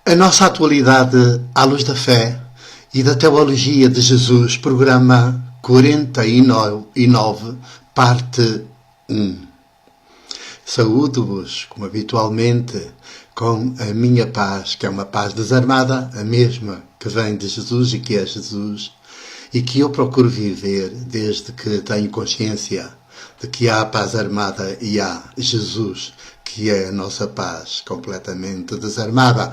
A nossa atualidade à luz da fé e da teologia de Jesus, programa 49, parte 1. Saúdo-vos, como habitualmente, com a minha paz, que é uma paz desarmada, a mesma que vem de Jesus e que é Jesus, e que eu procuro viver desde que tenho consciência de que há a paz armada e há Jesus, que é a nossa paz completamente desarmada,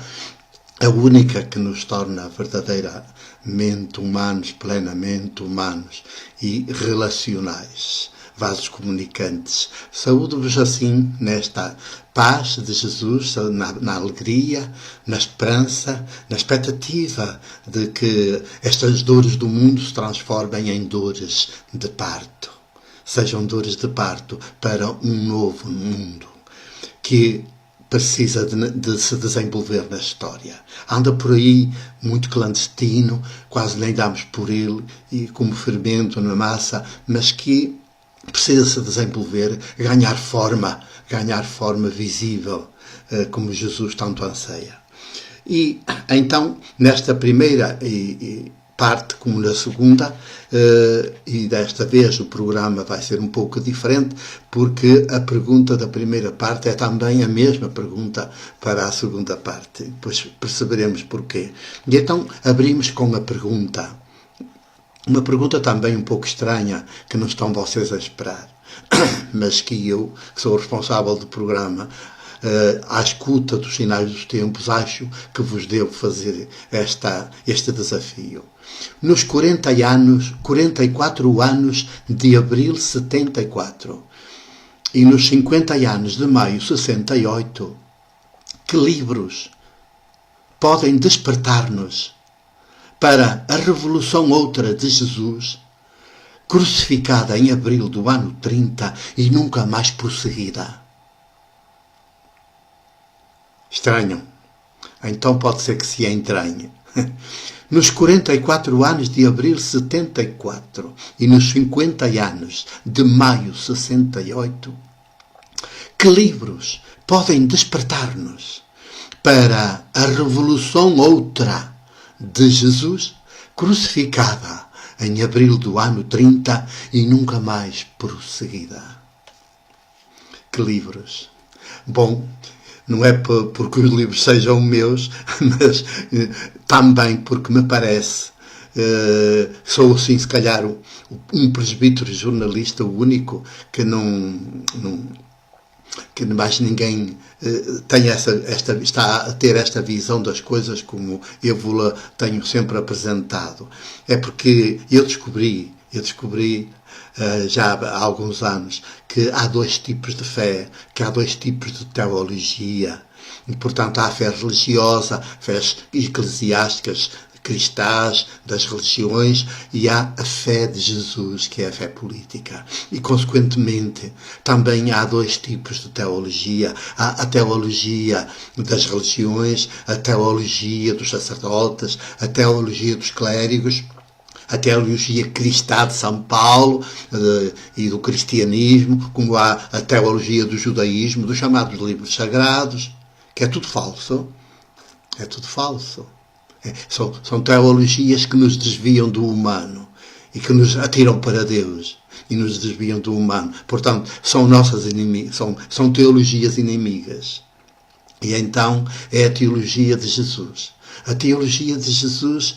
a única que nos torna verdadeiramente humanos, plenamente humanos e relacionais, vasos comunicantes. Saúdo-vos assim nesta paz de Jesus, na alegria, na esperança, na expectativa de que estas dores do mundo se transformem em dores de parto. Sejam dores de parto para um novo mundo que precisa de se desenvolver na história. Anda por aí muito clandestino, quase nem damos por ele, e como fermento na massa, mas que precisa se desenvolver, ganhar forma visível, como Jesus tanto anseia. E então, nesta primeira parte, como na segunda, e desta vez o programa vai ser um pouco diferente, porque a pergunta da primeira parte é também a mesma pergunta para a segunda parte. Depois perceberemos porquê. E então abrimos com a pergunta. Uma pergunta também um pouco estranha, que não estão vocês a esperar, mas que eu, que sou o responsável do programa, à escuta dos sinais dos tempos, acho que vos devo fazer este desafio. Nos 44 anos de abril 74 e nos 50 anos de maio 68, que livros podem despertar-nos para a revolução outra de Jesus, crucificada em abril do ano 30 e nunca mais prosseguida? Estranho? Então pode ser que se entranhe. Nos 44 anos de abril 74 e nos 50 anos de maio 68, que livros podem despertar-nos para a revolução outra de Jesus, crucificada em abril do ano 30 e nunca mais prosseguida? Que livros? Bom, não é porque os livros sejam meus, mas também porque me parece, sou assim se calhar um presbítero jornalista, o único que que mais ninguém tem está a ter esta visão das coisas como eu vou-la tenho sempre apresentado. É porque eu descobri já há alguns anos que há dois tipos de fé, que há dois tipos de teologia. E, portanto, há a fé religiosa, fés eclesiásticas, cristãs, das religiões, e há a fé de Jesus, que é a fé política. E, consequentemente, também há dois tipos de teologia. Há a teologia das religiões, a teologia dos sacerdotes, a teologia dos clérigos, a teologia cristã de São Paulo e do cristianismo, como há a teologia do judaísmo, dos chamados livros sagrados, que é tudo falso. É tudo falso. São teologias que nos desviam do humano e que nos atiram para Deus e nos desviam do humano. Portanto, são nossas inimigas, são teologias inimigas. E então é a teologia de Jesus. A teologia de Jesus,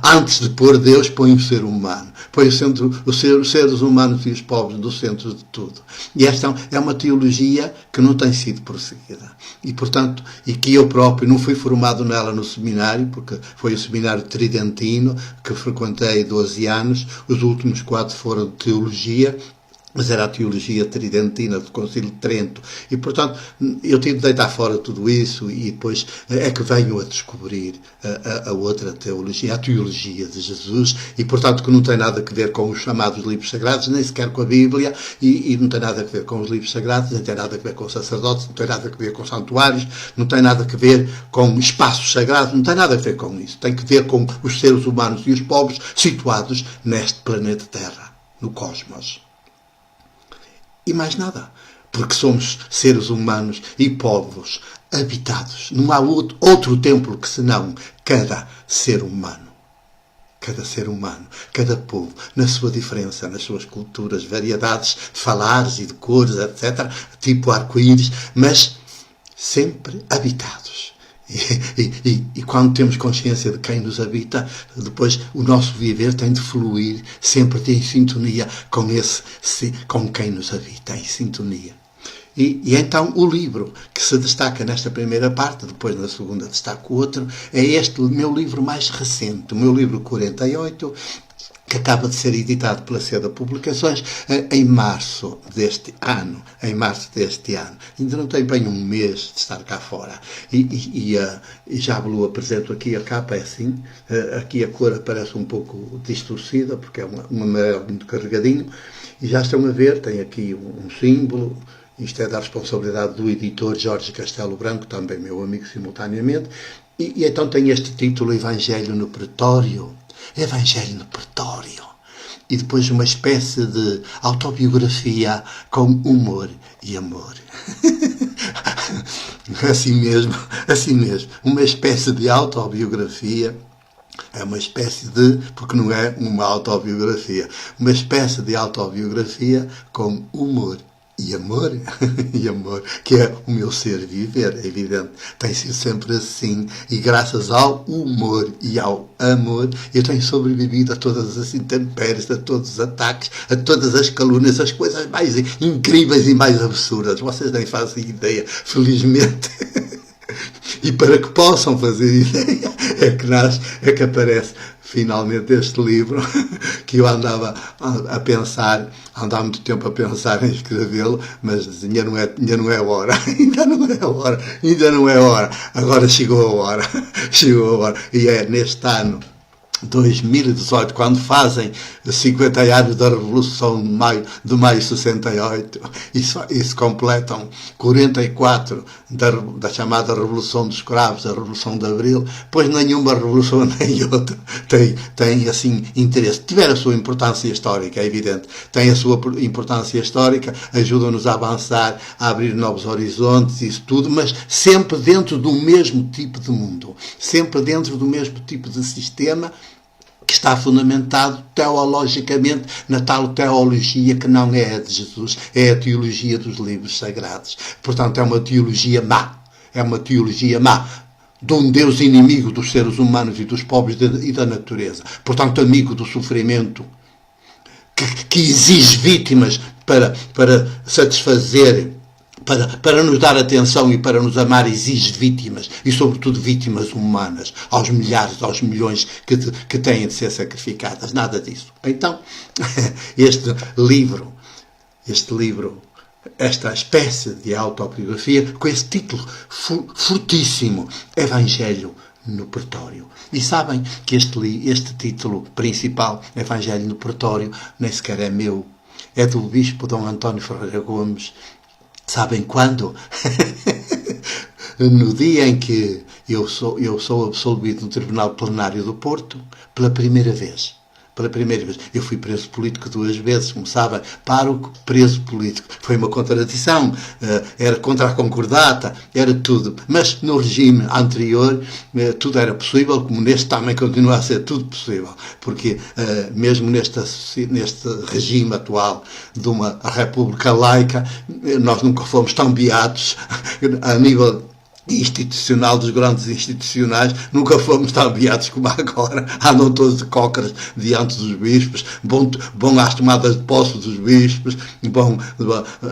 antes de pôr Deus, põe o ser humano. Põe os seres humanos e os povos no centro de tudo. E esta é uma teologia que não tem sido prosseguida. E, portanto, e que eu próprio não fui formado nela no seminário, porque foi o seminário tridentino, que frequentei 12 anos. Os últimos 4 foram de teologia, mas era a teologia tridentina do Concílio de Trento. E, portanto, eu tive de deitar fora tudo isso e depois é que venho a descobrir a outra teologia, a teologia de Jesus, e, portanto, que não tem nada a ver com os chamados livros sagrados, nem sequer com a Bíblia, e não tem nada a ver com os livros sagrados, nem tem nada a ver com os sacerdotes, não tem nada a ver com santuários, não tem nada a ver com espaços sagrados, não tem nada a ver com isso. Tem que ver com os seres humanos e os povos situados neste planeta Terra, no cosmos. E mais nada. porque somos seres humanos e povos habitados. Não há outro templo que senão cada ser humano. Cada ser humano, cada povo, na sua diferença, nas suas culturas, variedades, falares e de cores, etc., tipo arco-íris, mas sempre habitados. E quando temos consciência de quem nos habita, depois o nosso viver tem de fluir sempre em sintonia com quem nos habita, em sintonia. E então o livro que se destaca nesta primeira parte, depois na segunda destaco outro, é este meu livro mais recente, o meu livro 48, que acaba de ser editado pela Seda Publicações em março deste ano. Ainda não tem bem um mês de estar cá fora. E já vos apresento aqui a capa, é assim. Aqui a cor aparece um pouco distorcida, porque é um amarelo muito carregadinho. E já estão a ver, tem aqui um símbolo. Isto é da responsabilidade do editor Jorge Castelo Branco, também meu amigo simultaneamente. E então tem este título, Evangelho no Pretório. Evangelho no Pretório. E depois uma espécie de autobiografia com humor e amor. Assim mesmo. Uma espécie de autobiografia. É uma espécie de, porque não é uma autobiografia, uma espécie de autobiografia com humor e amor, que é o meu ser viver, é evidente. Tem sido sempre assim, e graças ao humor e ao amor, eu tenho sobrevivido a todas as intempéries, a todos os ataques, a todas as calúnias, as coisas mais incríveis e mais absurdas. Vocês nem fazem ideia, felizmente. E para que possam fazer ideia, é que aparece finalmente este livro, que eu andava a pensar, andava muito tempo a pensar em escrevê-lo, mas ainda não é a hora. Agora chegou a hora. E é neste ano 2018, quando fazem 50 anos da Revolução de Maio de 68, e se completam 44 da chamada Revolução dos Cravos, a Revolução de Abril, pois nenhuma revolução nem outra tem assim interesse. Tiver a sua importância histórica, é evidente, tem a sua importância histórica, ajuda-nos a avançar, a abrir novos horizontes, isso tudo, mas sempre dentro do mesmo tipo de mundo, sempre dentro do mesmo tipo de sistema, que está fundamentado teologicamente na tal teologia que não é a de Jesus, é a teologia dos livros sagrados. Portanto, é uma teologia má, de um Deus inimigo dos seres humanos e dos povos e da natureza. Portanto, amigo do sofrimento, que exige vítimas para satisfazer, para nos dar atenção e para nos amar, exige vítimas, e sobretudo vítimas humanas, aos milhares, aos milhões que têm de ser sacrificadas. Nada disso. Então, este livro, esta espécie de autobiografia, com esse título fortíssimo, Evangelho no Pretório. E sabem que este título principal, Evangelho no Pretório, nem sequer é meu, é do bispo Dom António Ferreira Gomes. Sabem quando? No dia em que eu sou absolvido no Tribunal Plenário do Porto, pela primeira vez. Eu fui preso político 2 vezes, como sabem, pároco, preso político. Foi uma contradição, era contra a concordata, era tudo. Mas no regime anterior tudo era possível, como neste também continua a ser tudo possível. Porque mesmo neste regime atual de uma república laica, nós nunca fomos tão beatos a nível institucional, dos grandes institucionais, nunca fomos tão beatos como agora. Andam todos de cócaras diante dos bispos, vão às tomadas de posse dos bispos,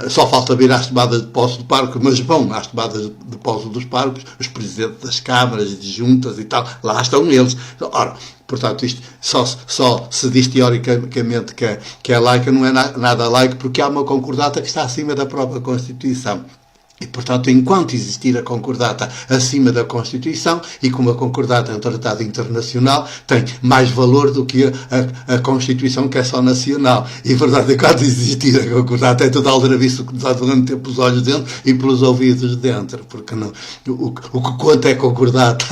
só falta vir às tomadas de posse do pároco, mas vão às tomadas de posse dos párocos, os presidentes das câmaras e de juntas e tal, lá estão eles. Ora, portanto, isto só se diz teoricamente que é laica, não é nada laico, porque há uma concordata que está acima da própria Constituição. E, portanto, enquanto existir a concordata acima da Constituição, e como a concordata é um tratado internacional, tem mais valor do que a Constituição, que é só nacional. E, portanto, enquanto existir a concordata, é toda aldrabice que nos há de meter pelos olhos dentro e pelos ouvidos dentro, porque não, o que conta é a concordata.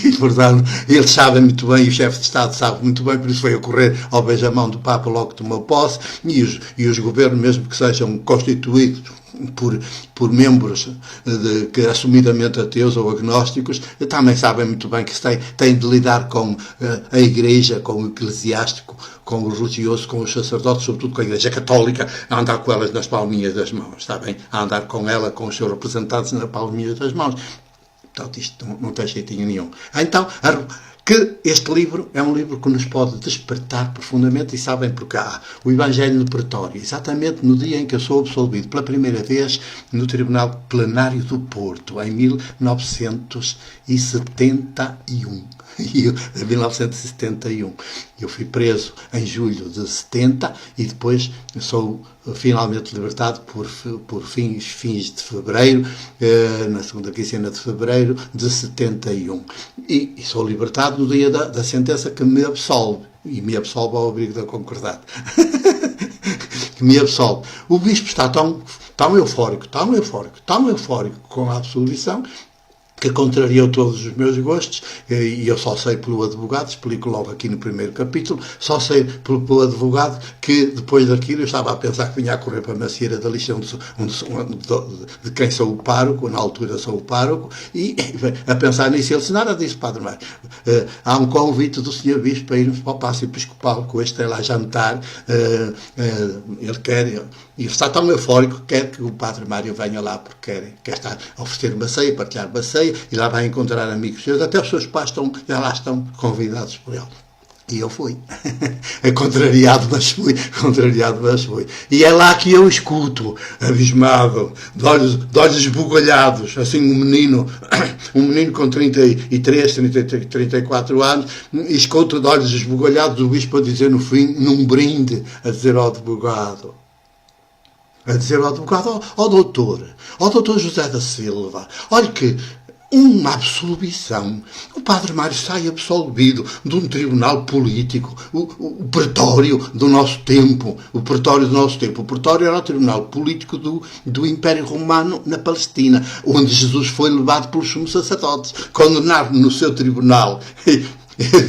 E, portanto, eles sabem muito bem, e o chefe de Estado sabe muito bem, por isso foi a correr ao beijamão do Papa logo que tomou posse, e os governos, mesmo que sejam constituídos por membros que assumidamente ateus ou agnósticos, também sabem muito bem que têm de lidar com a Igreja, com o eclesiástico, com o religioso, com os sacerdotes, sobretudo com a Igreja Católica, a andar com elas nas palminhas das mãos, está bem? A andar com ela, com os seus representantes nas palminhas das mãos. Portanto, isto não tem jeitinho nenhum. Então, que este livro é um livro que nos pode despertar profundamente, e sabem porque há o Evangelho no Pretório, exatamente no dia em que eu sou absolvido pela primeira vez no Tribunal Plenário do Porto, em 1971. Em 1971. Eu fui preso em julho de 70 e depois sou finalmente libertado por fins de fevereiro, na segunda quinzena de fevereiro de 71. E sou libertado no dia da sentença que me absolve. E me absolve ao abrigo da concordata. Que me absolve. O bispo está tão eufórico com a absolvição, que contrariou todos os meus gostos, e eu só sei pelo advogado, explico logo aqui no primeiro capítulo, só sei pelo advogado que depois daquilo eu estava a pensar que vinha a correr para a macieira da lixa de quem sou o pároco, na altura sou o pároco, e a pensar nisso ele disse, nada disso, Padre Mário, há um convite do Sr. Bispo para irmos para o Paço Episcopal, que hoje tem lá jantar, ele quer... E está tão eufórico que quer que o Padre Mário venha lá porque quer estar a oferecer uma ceia, partilhar uma ceia, e lá vai encontrar amigos seus. Até os seus pais já lá estão convidados por ele. E eu fui. Contrariado, mas fui. E é lá que eu escuto, abismado, de olhos esbugalhados, assim um menino com 33, 34 anos, e escuto de olhos esbugalhados o bispo a dizer no fim, num brinde, a dizer ao advogado, ao doutor José da Silva, olha que uma absolvição, o Padre Mário sai absolvido de um tribunal político, o pretório do nosso tempo. O pretório era o tribunal político do Império Romano na Palestina, onde Jesus foi levado pelos sumos sacerdotes, condenado no seu tribunal.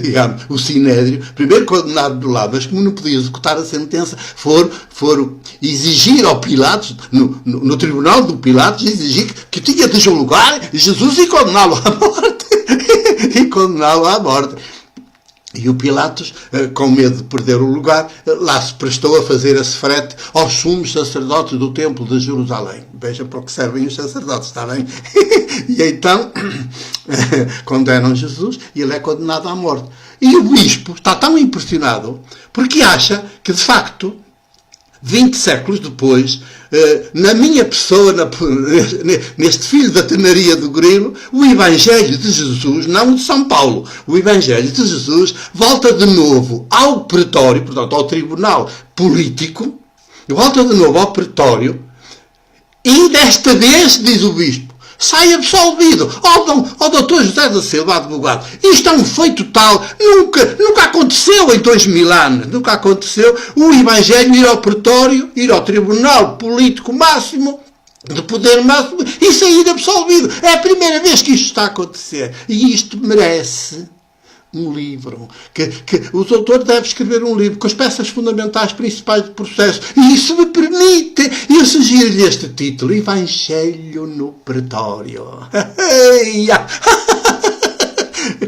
Digamos, o Sinédrio, primeiro condenado do lado, mas como não podia executar a sentença, foram exigir ao Pilatos, no tribunal do Pilatos, exigir que tinha de julgar Jesus e condená-lo à morte. E o Pilatos, com medo de perder o lugar, lá se prestou a fazer esse frete aos sumos sacerdotes do Templo de Jerusalém. Veja para o que servem os sacerdotes, está bem? E então condenam Jesus e ele é condenado à morte. E o bispo está tão impressionado porque acha que, de facto, 20 séculos depois, na minha pessoa, neste filho da tenaria do grilo, o Evangelho de Jesus, não de São Paulo, o Evangelho de Jesus volta de novo ao pretório, portanto ao tribunal político, volta de novo ao pretório, e desta vez, diz o bispo, sai absolvido. Ó doutor José da Silva, advogado, isto é um feito tal, nunca aconteceu em 2000 anos, nunca aconteceu o Evangelho ir ao pretório, ir ao tribunal político máximo, de poder máximo, e sair absolvido. É a primeira vez que isto está a acontecer. E isto merece um livro, que o doutor deve escrever um livro com as peças fundamentais principais do processo, e isso me permite, eu sugiro-lhe este título, Evangelho no Pretório.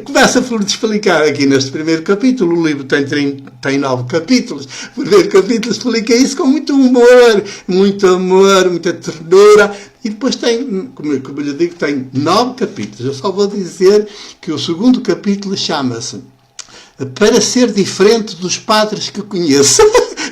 Começa por explicar aqui neste primeiro capítulo, o livro tem 9 capítulos, o primeiro capítulo explica isso com muito amor, muita ternura, e depois tem, como eu lhe digo, tem 9 capítulos. Eu só vou dizer que o segundo capítulo chama-se Para Ser Diferente dos Padres que Conheço.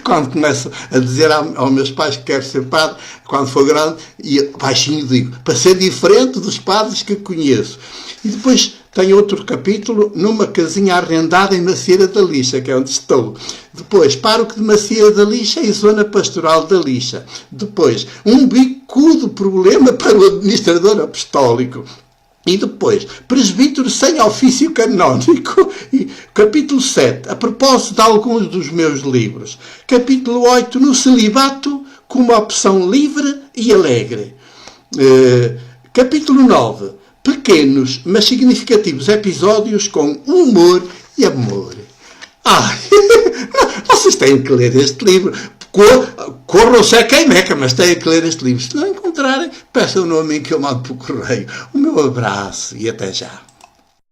Quando começo a dizer aos meus pais que quero ser padre, quando for grande, e baixinho digo, para ser diferente dos padres que conheço. E depois tem outro capítulo, numa casinha arrendada em Macieira da Lixa, que é onde estou. Depois, pároco de Macieira da Lixa e zona pastoral da Lixa. Depois, um bicudo problema para o administrador apostólico. E depois, presbítero sem ofício canónico. E capítulo 7, a propósito de alguns dos meus livros. Capítulo 8, no celibato como opção livre e alegre. Capítulo 9, pequenos, mas significativos episódios com humor e amor. Vocês têm que ler este livro. Corram-se a quem meca, mas têm que ler este livro. Senão encontrarem, peçam o nome em que eu mando por correio. O meu abraço e até já.